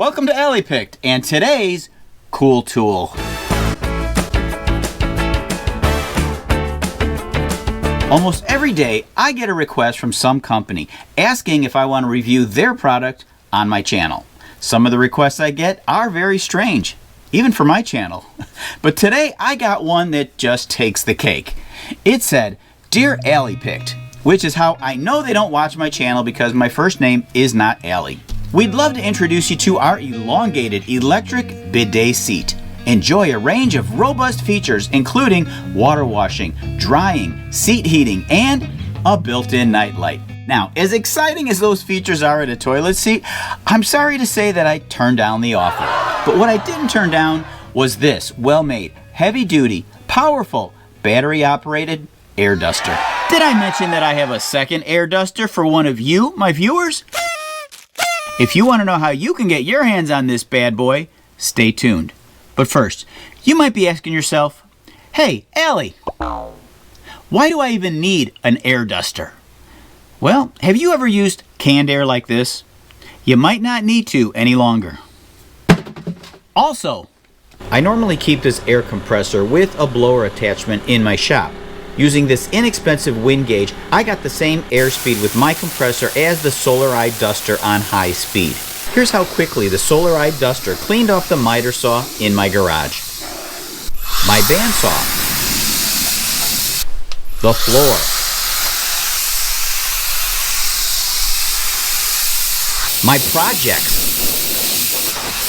Welcome to Alley Picked and today's cool tool. Almost every day I get a request from some company asking if I want to review their product on my channel. Some of the requests I get are very strange, even for my channel. But today I got one that just takes the cake. It said, "Dear Alley Picked," which is how I know they don't watch my channel because my first name is not Alley. "We'd love to introduce you to our elongated electric bidet seat. Enjoy a range of robust features including water washing, drying, seat heating, and a built-in night light." Now, as exciting as those features are in a toilet seat, I'm sorry to say that I turned down the offer. But what I didn't turn down was this well-made, heavy-duty, powerful, battery-operated air duster. Did I mention that I have a second air duster for one of you, my viewers? If you want to know how you can get your hands on this bad boy, stay tuned. But first, you might be asking yourself, "Hey, Allie, why do I even need an air duster?" Well, have you ever used canned air like this? You might not need to any longer. Also, I normally keep this air compressor with a blower attachment in my shop. Using this inexpensive wind gauge, I got the same airspeed with my compressor as the Solareye duster on high speed. Here's how quickly the Solareye duster cleaned off the miter saw in my garage, my bandsaw, the floor, my projects,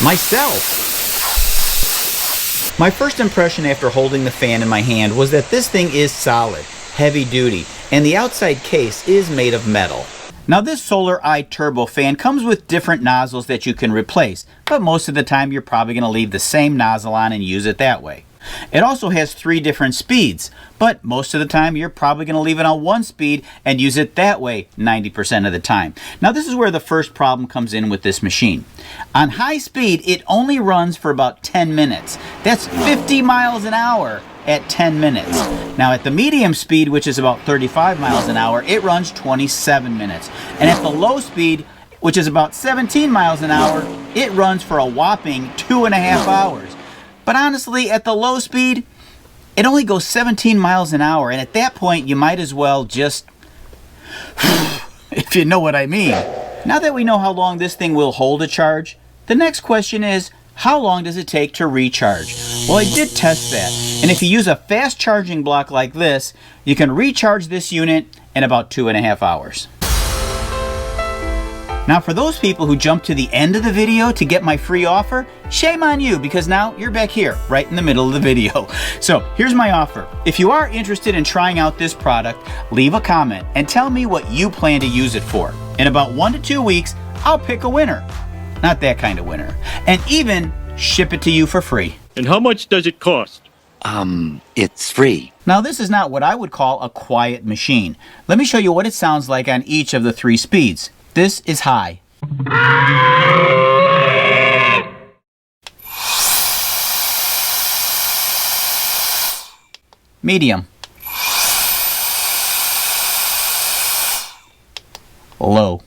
myself. My first impression after holding the fan in my hand was that this thing is solid, heavy duty, and the outside case is made of metal. Now this Solareye turbo fan comes with different nozzles that you can replace, but most of the time you're probably going to leave the same nozzle on and use it that way. It also has 3 different speeds, but most of the time you're probably going to leave it on 1 speed and use it that way 90% of the time. Now this is where the first problem comes in with this machine. On high speed, it only runs for about 10 minutes. That's 50 miles an hour at 10 minutes. Now at the medium speed, which is about 35 miles an hour, it runs 27 minutes. And at the low speed, which is about 17 miles an hour, it runs for a whopping 2.5 hours. But honestly, at the low speed, it only goes 17 miles an hour, and at that point, you might as well just, if you know what I mean. Now that we know how long this thing will hold a charge, the next question is, how long does it take to recharge? Well, I did test that, and if you use a fast charging block like this, you can recharge this unit in about 2.5 hours. Now for those people who jumped to the end of the video to get my free offer, shame on you because now you're back here, right in the middle of the video. So here's my offer. If you are interested in trying out this product, leave a comment and tell me what you plan to use it for. In about 1 to 2 weeks, I'll pick a winner. Not that kind of winner. And even ship it to you for free. And how much does it cost? It's free. Now this is not what I would call a quiet machine. Let me show you what it sounds like on each of the 3 speeds. This is high. Medium. Low.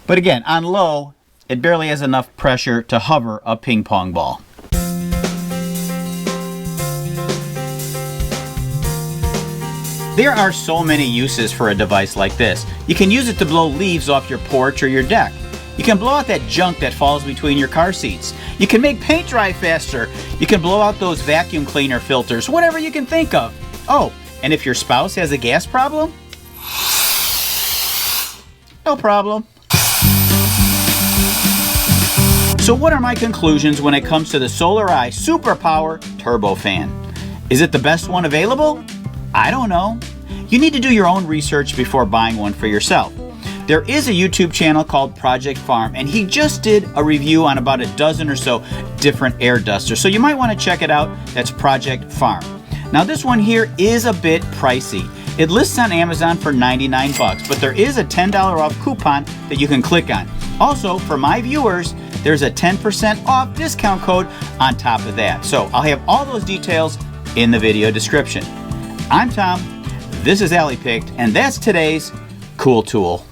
But again, on low, it barely has enough pressure to hover a ping pong ball. There are so many uses for a device like this. You can use it to blow leaves off your porch or your deck. You can blow out that junk that falls between your car seats. You can make paint dry faster. You can blow out those vacuum cleaner filters, whatever you can think of. Oh, and if your spouse has a gas problem, no problem. So what are my conclusions when it comes to the Solareye Superpower Turbo Fan? Is it the best one available? I don't know. You need to do your own research before buying one for yourself. There is a YouTube channel called Project Farm, and he just did a review on about a dozen or so different air dusters, so you might want to check it out. That's Project Farm. Now this one here is a bit pricey. It lists on Amazon for 99 bucks, but there is a $10 off coupon that you can click on. Also, for my viewers, there's a 10% off discount code on top of that. So I'll have all those details in the video description. I'm Tom, this is Alley Picked, and that's today's cool tool.